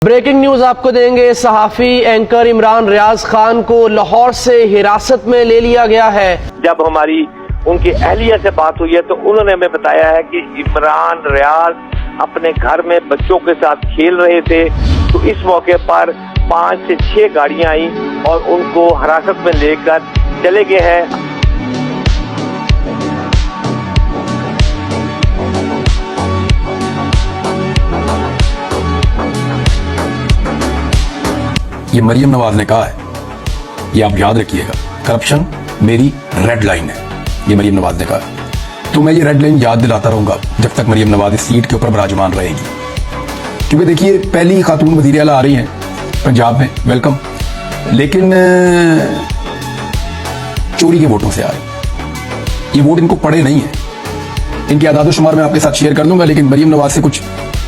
Breaking news आपको देंगे। सहाफी anchor Imran Riaz Khan को लाहौर से हिरासत में ले लिया गया है। जब हमारी उनकी अहलिया से बात हुई है तो उन्होंने हमें बताया है कि इमरान रियाज अपने घर में बच्चों के साथ खेल रहे थे, तो इस मौके पर 5 से 6 गाड़ियां आई और उनको हिरासत में लेकर चले गए हैं। ये मरियम नवाज ने कहा है, ये आप याद रखिएगा, करप्शन मेरी रेड लाइन है, ये मरियम नवाज ने कहा। तो मैं ये रेड लाइन याद दिलाता रहूंगा जब तक मरियम नवाज इस सीट के ऊपर विराजमान रहेगी। क्योंकि देखिए, पहली खातून वज़ीर आला आ रही हैं पंजाब में, वेलकम, लेकिन चोरी के वोटों से आ रही। ये वोट इनको पड़े नहीं है, इनकी आदाद शुमार मैं आपके साथ शेयर कर दूंगा, लेकिन मरियम नवाज से कुछ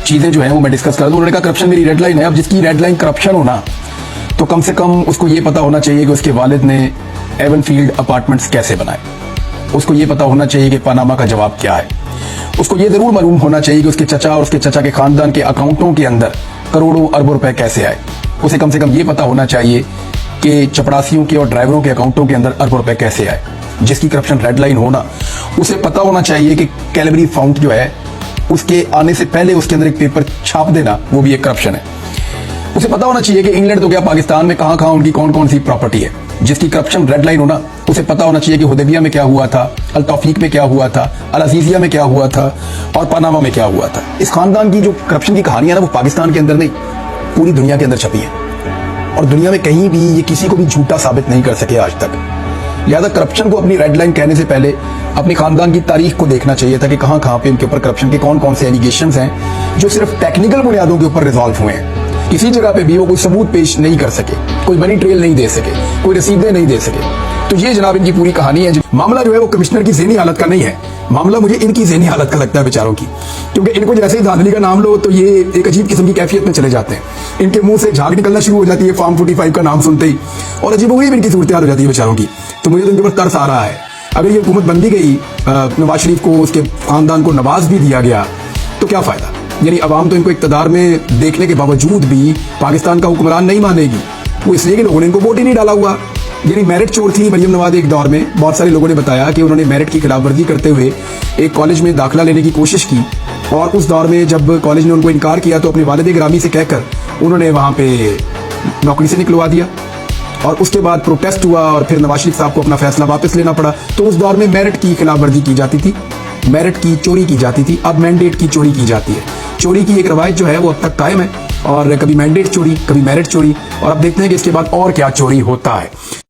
चीजें जो है वो मैं डिस्कस कर दूं। उन्होंने कहा करप्शन मेरी रेड लाइन है। अब जिसकी रेड लाइन करप्शन होना, तो कम से कम उसको ये पता होना चाहिए कि उसके वालिद ने एवनफील्ड अपार्टमेंट्स कैसे बनाए, उसको ये पता होना चाहिए कि पनामा का जवाब क्या है, उसको ये जरूर मालूम होना चाहिए कि उसके चचा और उसके चचा के खानदान के अकाउंटों के अंदर करोड़ों अरबों रुपए कैसे आए। उसे कम से कम ये पता होना चाहिए कि चपरासियों के और ड्राइवरों के अकाउंटों के अंदर अरबों रुपए कैसे आए। जिसकी करप्शन रेड लाइन होना, उसे पता होना चाहिए कि कैलवरी फाउंट जो है उसके आने से पहले उसके अंदर एक पेपर छाप देना, वो भी एक करप्शन है। उसे पता होना चाहिए कि इंग्लैंड तो क्या, पाकिस्तान में कहां कहां उनकी कौन कौन सी प्रॉपर्टी है। जिसकी करप्शन रेड लाइन होना, उसे पता होना चाहिए कि हुदैबिया में क्या हुआ था, अल तौफीक में क्या हुआ था, अल अजीजिया में क्या हुआ था और पनामा में क्या हुआ था। इस खानदान की जो करप्शन की कहानियां ना, वो पाकिस्तान के अंदर नहीं, पूरी दुनिया के अंदर छपी है और दुनिया में कहीं भी ये किसी को भी झूठा साबित नहीं कर सके आज तक। लिहाजा करप्शन को अपनी रेड लाइन कहने से पहले अपने खानदान की तारीख को देखना चाहिए था कि कहां कहां पे इनके ऊपर करप्शन के कौन कौन से एलिगेशंस हैं जो सिर्फ टेक्निकल बुनियादों के ऊपर रिजॉल्व हुए हैं। किसी जगह पे भी वो कोई सबूत पेश नहीं कर सके, कोई मनी ट्रेल नहीं दे सके, कोई रसीदें नहीं दे सके। तो ये जनाब इनकी पूरी कहानी है। मामला जो है वो कमिश्नर की ज़हनी हालत का नहीं है, मामला मुझे इनकी ज़हनी हालत का लगता है बेचारों की। क्योंकि इनको जैसे ही धांधली का नाम लो तो ये एक अजीब किस्म की कैफियत में चले जाते हैं। इनके मुंह से झाग निकलना शुरू हो जाती है फार्म 45 का नाम सुनते ही, और अजीबोगरीब इनकी सूरत हाल हो जाती है बेचारों की। तो मुझे तो इनके ऊपर तरस आ रहा है। अगर ये हुकूमत बन भी गई, नवाज शरीफ को, उसके खानदान को नवाज भी दिया गया, तो क्या फायदा। यानी अवाम तो इनको इक्तदार में देखने के बावजूद भी पाकिस्तान का हुक्मरान नहीं मानेगी। वो इसलिए कि लोगों ने इनको वोट ही नहीं डाला हुआ। यानी मेरिट चोर थी मरियम नवाज एक दौर में। बहुत सारे लोगों ने बताया कि उन्होंने मेरिट की खिलाफवर्जी करते हुए एक कॉलेज में दाखिला लेने की कोशिश की, और उस दौर में जब कॉलेज ने उनको इनकार किया तो अपने वालिद गिरामी से कहकर उन्होंने वहां पे नौकरी से निकलवा दिया। और उसके बाद प्रोटेस्ट हुआ और फिर नवाज शरीफ साहब को अपना फैसला वापस लेना पड़ा। तो उस दौर में मेरिट की खिलाफवर्जी की जाती थी, मेरिट की चोरी की जाती थी। अब मैंडेट की चोरी की जाती है। चोरी की एक रवायत जो है वो अब तक कायम है, और कभी मैंडेट चोरी, कभी मेरिट चोरी, और अब देखते हैं कि इसके बाद और क्या चोरी होता है।